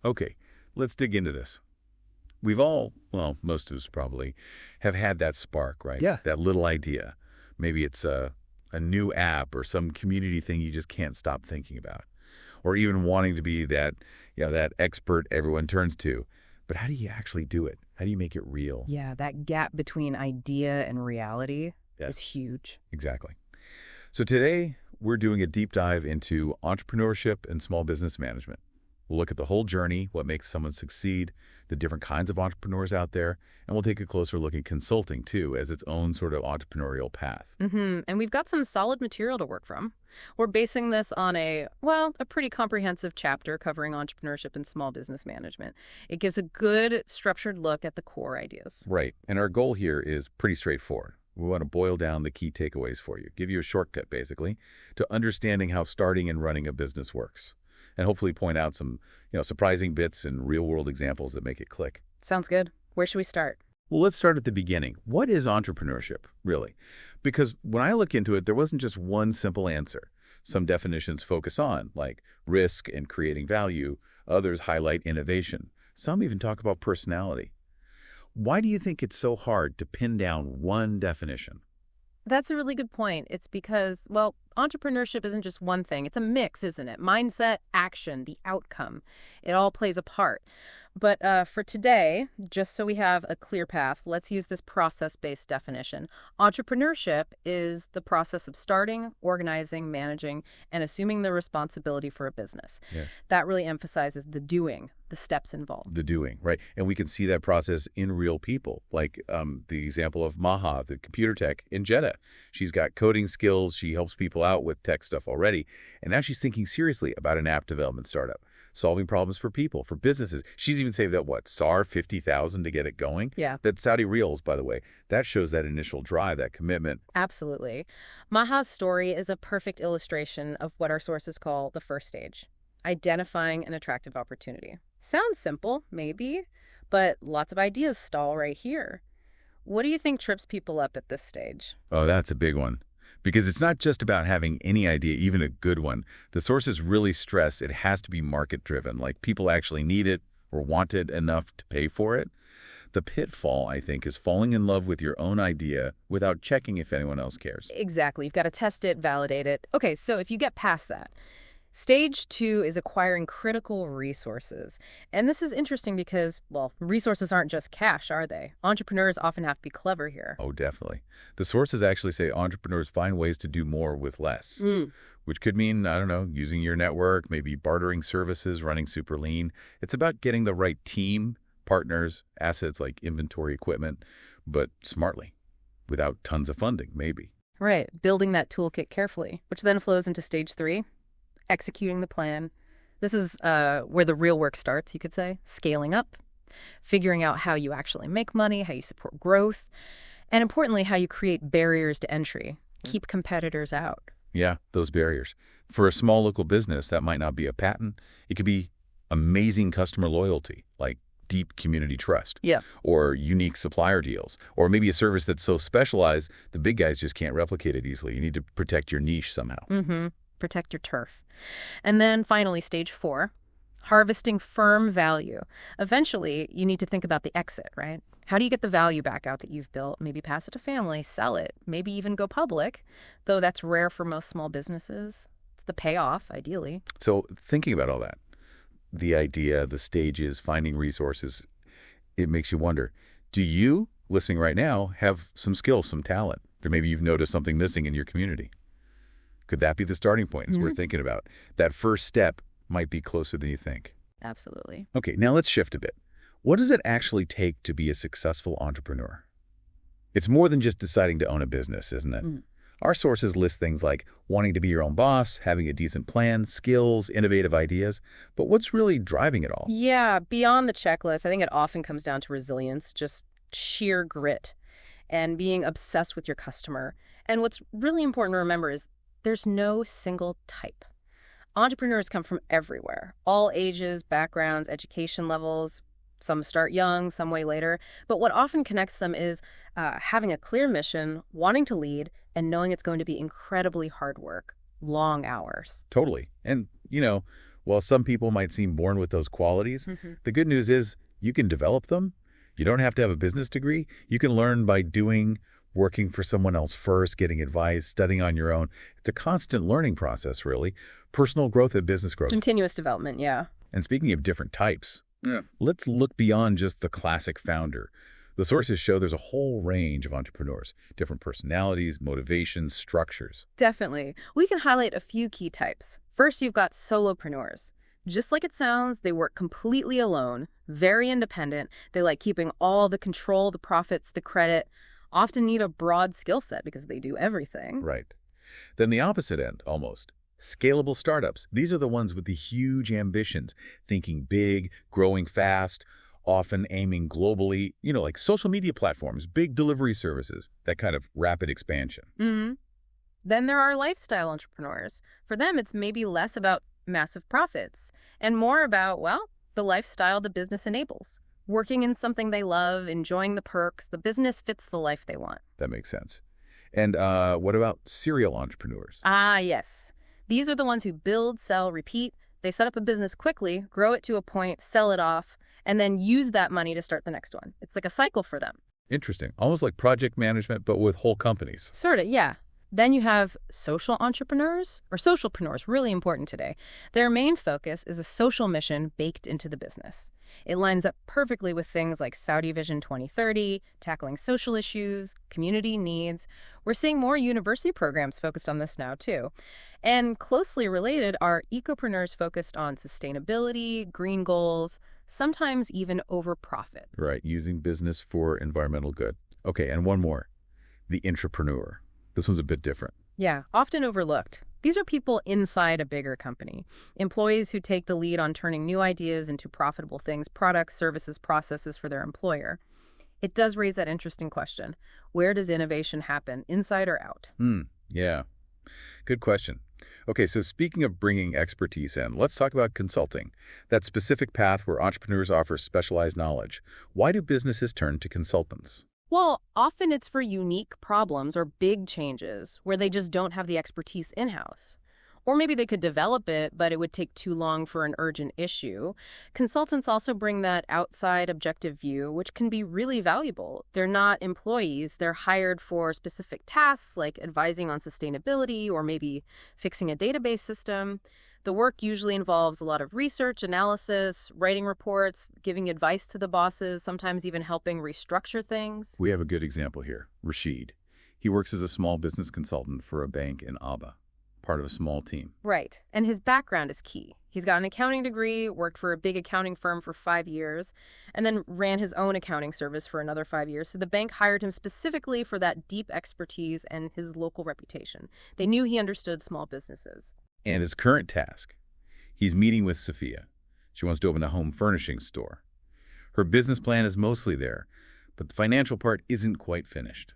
Okay, let's dig into this. We've all, well, most of us probably, have had that spark, right? Yeah. That little idea. Maybe it's a new app or some community thing you just can't stop thinking about. Or even wanting to be that, that expert everyone turns to. But how do you actually do it? How do you make it real? Yeah, that gap between idea and reality is Yes, huge. exactly. So today, we're doing a deep dive into entrepreneurship and small business management. We'll look at the whole journey, what makes someone succeed, the different kinds of entrepreneurs out there, and we'll take a closer look at consulting, too, as its own sort of entrepreneurial path. And we've got some solid material to work from. We're basing this on a pretty comprehensive chapter covering entrepreneurship and small business management. It gives a good, structured look at the core ideas. Right. And our goal here is pretty straightforward. We want to boil down the key takeaways for you, give you a shortcut, basically, to understanding how starting and running a business works, and hopefully point out some, surprising bits and real-world examples that make it click. Sounds good. Where should we start? Well, let's start at the beginning. What is entrepreneurship, really? Because when I look into it, there wasn't just one simple answer. Some definitions focus on, like risk and creating value. Others highlight innovation. Some even talk about personality. Why do you think it's so hard to pin down one definition? That's a really good point. It's because, entrepreneurship isn't just one thing. It's a mix, isn't it? Mindset, action, the outcome. It all plays a part. But for today, just so we have a clear path, let's use this process-based definition. Entrepreneurship is the process of starting, organizing, managing, and assuming the responsibility for a business. Yeah. That really emphasizes the doing, the steps involved. The doing, right? And we can see that process in real people, like the example of Maha, the computer tech in Jeddah. She's got coding skills. She helps people out with tech stuff already. And now she's thinking seriously about an app development startup, solving problems for people, for businesses. She's even saved up, SAR 50,000 to get it going? Yeah. That's Saudi reals, by the way. That shows that initial drive, that commitment. Absolutely. Maha's story is a perfect illustration of what our sources call the first stage, identifying an attractive opportunity. Sounds simple, maybe, but lots of ideas stall right here. What do you think trips people up at this stage? Oh, that's a big one. Because it's not just about having any idea, even a good one. The sources really stress it has to be market-driven, like people actually need it or want it enough to pay for it. The pitfall, I think, is falling in love with your own idea without checking if anyone else cares. Exactly. You've got to test it, validate it. Okay, so if you get past that, stage 2 is acquiring critical resources. And this is interesting because, resources aren't just cash, are they? Entrepreneurs often have to be clever here. Oh, definitely. The sources actually say entrepreneurs find ways to do more with less, which could mean, I don't know, using your network, maybe bartering services, running super lean. It's about getting the right team, partners, assets like inventory, equipment, but smartly, without tons of funding, maybe. Right, building that toolkit carefully, which then flows into stage 3. Executing the plan. This is where the real work starts, you could say. Scaling up, figuring out how you actually make money, how you support growth, and importantly, how you create barriers to entry, keep competitors out. Yeah, those barriers. For a small local business, that might not be a patent. It could be amazing customer loyalty, like deep community trust. Yeah. Or unique supplier deals. Or maybe a service that's so specialized, the big guys just can't replicate it easily. You need to protect your niche somehow. Protect your turf. And then finally, stage 4, harvesting firm value. Eventually, you need to think about the exit, right? How do you get the value back out that you've built? Maybe pass it to family, sell it, maybe even go public, though that's rare for most small businesses. It's the payoff, ideally. So thinking about all that, the idea, the stages, finding resources, it makes you wonder, do you, listening right now, have some skills, some talent? Or maybe you've noticed something missing in your community. Could that be the starting point as we're thinking about? That first step might be closer than you think. Absolutely. Okay, now let's shift a bit. What does it actually take to be a successful entrepreneur? It's more than just deciding to own a business, isn't it? Our sources list things like wanting to be your own boss, having a decent plan, skills, innovative ideas. But what's really driving it all? Yeah, beyond the checklist, I think it often comes down to resilience, just sheer grit, and being obsessed with your customer. And what's really important to remember is there's no single type. Entrepreneurs come from everywhere, all ages, backgrounds, education levels. Some start young, some way later. But what often connects them is having a clear mission, wanting to lead, and knowing it's going to be incredibly hard work, long hours. Totally. And, While some people might seem born with those qualities, the good news is you can develop them. You don't have to have a business degree. You can learn by doing, working for someone else first, getting advice, studying on your own. It's a constant learning process, really. Personal growth and business growth. Continuous development, yeah. And speaking of different types, let's look beyond just the classic founder. The sources show there's a whole range of entrepreneurs, different personalities, motivations, structures. Definitely. We can highlight a few key types. First, you've got solopreneurs. Just like it sounds, they work completely alone, very independent. They like keeping all the control, the profits, the credit, often need a broad skill set because they do everything. Right. Then the opposite end, almost. Scalable startups. These are the ones with the huge ambitions, thinking big, growing fast, often aiming globally, like social media platforms, big delivery services, that kind of rapid expansion. Then there are lifestyle entrepreneurs. For them, it's maybe less about massive profits and more about, well, the lifestyle the business enables. Working in something they love, enjoying the perks, the business fits the life they want. That makes sense. And what about serial entrepreneurs? Ah, yes. These are the ones who build, sell, repeat. They set up a business quickly, grow it to a point, sell it off, and then use that money to start the next one. It's like a cycle for them. Interesting. Almost like project management, but with whole companies. Sort of, yeah. Then you have social entrepreneurs, or socialpreneurs, really important today. Their main focus is a social mission baked into the business. It lines up perfectly with things like Saudi Vision 2030, tackling social issues, community needs. We're seeing more university programs focused on this now, too. And closely related are ecopreneurs focused on sustainability, green goals, sometimes even over profit. Right, using business for environmental good. Okay, and one more, the intrapreneur. This one's a bit different. Yeah, often overlooked. These are people inside a bigger company, employees who take the lead on turning new ideas into profitable things, products, services, processes for their employer. It does raise that interesting question. Where does innovation happen, inside or out? Yeah, good question. Okay, so speaking of bringing expertise in, let's talk about consulting, that specific path where entrepreneurs offer specialized knowledge. Why do businesses turn to consultants? Well, often it's for unique problems or big changes where they just don't have the expertise in-house. Or maybe they could develop it, but it would take too long for an urgent issue. Consultants also bring that outside objective view, which can be really valuable. They're not employees. They're hired for specific tasks like advising on sustainability or maybe fixing a database system. The work usually involves a lot of research, analysis, writing reports, giving advice to the bosses, sometimes even helping restructure things. We have a good example here, Rashid. He works as a small business consultant for a bank in Aba, part of a small team. Right. And his background is key. He's got an accounting degree, worked for a big accounting firm for 5 years, and then ran his own accounting service for another 5 years. So the bank hired him specifically for that deep expertise and his local reputation. They knew he understood small businesses. And his current task, he's meeting with Sophia. She wants to open a home furnishing store. Her business plan is mostly there, but the financial part isn't quite finished.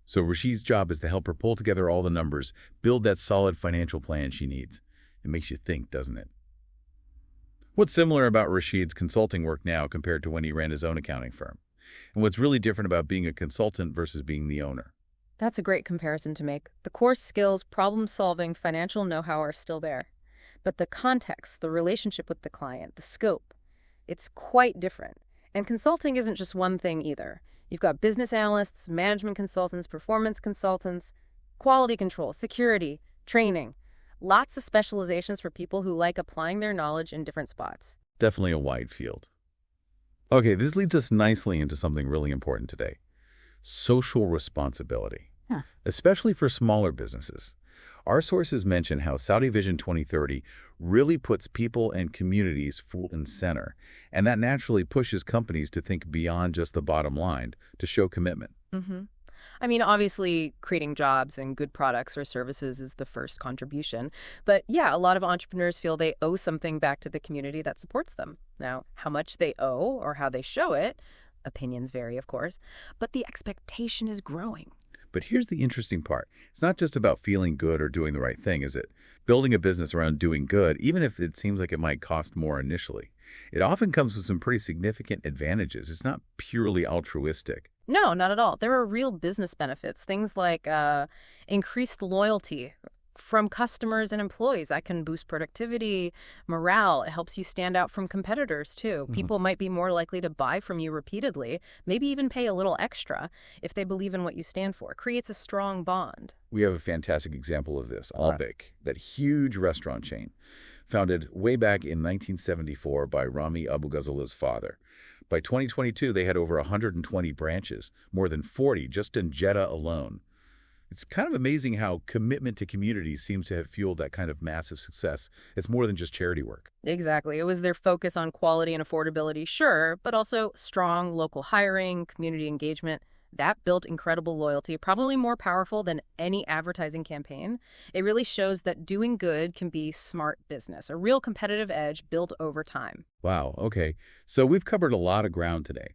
So Rashid's job is to help her pull together all the numbers, build that solid financial plan she needs. It makes you think, doesn't it? What's similar about Rashid's consulting work now compared to when he ran his own accounting firm? And what's really different about being a consultant versus being the owner? That's a great comparison to make. The core skills, problem-solving, financial know-how are still there. But the context, the relationship with the client, the scope, it's quite different. And consulting isn't just one thing either. You've got business analysts, management consultants, performance consultants, quality control, security, training. Lots of specializations for people who like applying their knowledge in different spots. Definitely a wide field. Okay, this leads us nicely into something really important today. Social responsibility, especially for smaller businesses. Our sources mention how Saudi Vision 2030 really puts people and communities front and center, and that naturally pushes companies to think beyond just the bottom line, to show commitment. I mean, obviously, creating jobs and good products or services is the first contribution. But yeah, a lot of entrepreneurs feel they owe something back to the community that supports them. Now, how much they owe or how they show it, opinions vary, of course, but the expectation is growing. But here's the interesting part. It's not just about feeling good or doing the right thing, is it? Building a business around doing good, even if it seems like it might cost more initially, it often comes with some pretty significant advantages. It's not purely altruistic. No, not at all. There are real business benefits, things like increased loyalty, from customers and employees. That can boost productivity, morale. It helps you stand out from competitors, too. Mhm. People might be more likely to buy from you repeatedly, maybe even pay a little extra if they believe in what you stand for. It creates a strong bond. We have a fantastic example of this, Okay. Albic, that huge restaurant chain, founded way back in 1974 by Rami Abu-Ghazaleh's father. By 2022, they had over 120 branches, more than 40 just in Jeddah alone. It's kind of amazing how commitment to community seems to have fueled that kind of massive success. It's more than just charity work. Exactly. It was their focus on quality and affordability, sure, but also strong local hiring, community engagement. That built incredible loyalty, probably more powerful than any advertising campaign. It really shows that doing good can be smart business, a real competitive edge built over time. Wow, okay. So we've covered a lot of ground today.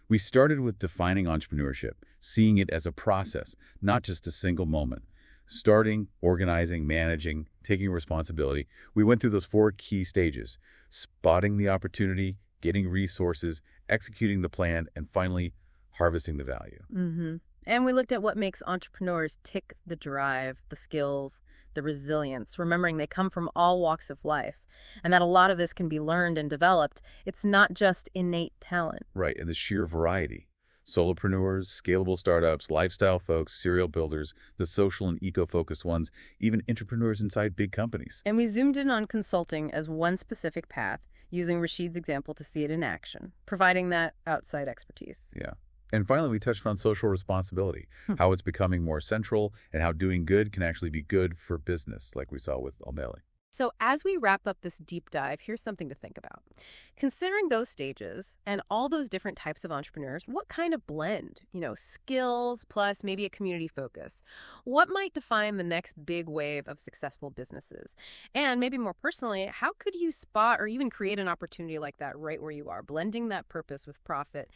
We started with defining entrepreneurship, seeing it as a process, not just a single moment. Starting, organizing, managing, taking responsibility. We went through those 4 key stages: spotting the opportunity, getting resources, executing the plan, and finally, harvesting the value. And we looked at what makes entrepreneurs tick: the drive, the skills, the resilience, remembering they come from all walks of life, and that a lot of this can be learned and developed. It's not just innate talent. Right, and the sheer variety. Solopreneurs, scalable startups, lifestyle folks, serial builders, the social and eco-focused ones, even entrepreneurs inside big companies. And we zoomed in on consulting as one specific path, using Rashid's example to see it in action, providing that outside expertise. Yeah. And finally, we touched on social responsibility, Hmm. how it's becoming more central, and how doing good can actually be good for business, like we saw with Almeli. So, as we wrap up this deep dive, here's something to think about. Considering those stages and all those different types of entrepreneurs, what kind of blend, skills plus maybe a community focus, what might define the next big wave of successful businesses? And maybe more personally, how could you spot or even create an opportunity like that right where you are, blending that purpose with profit?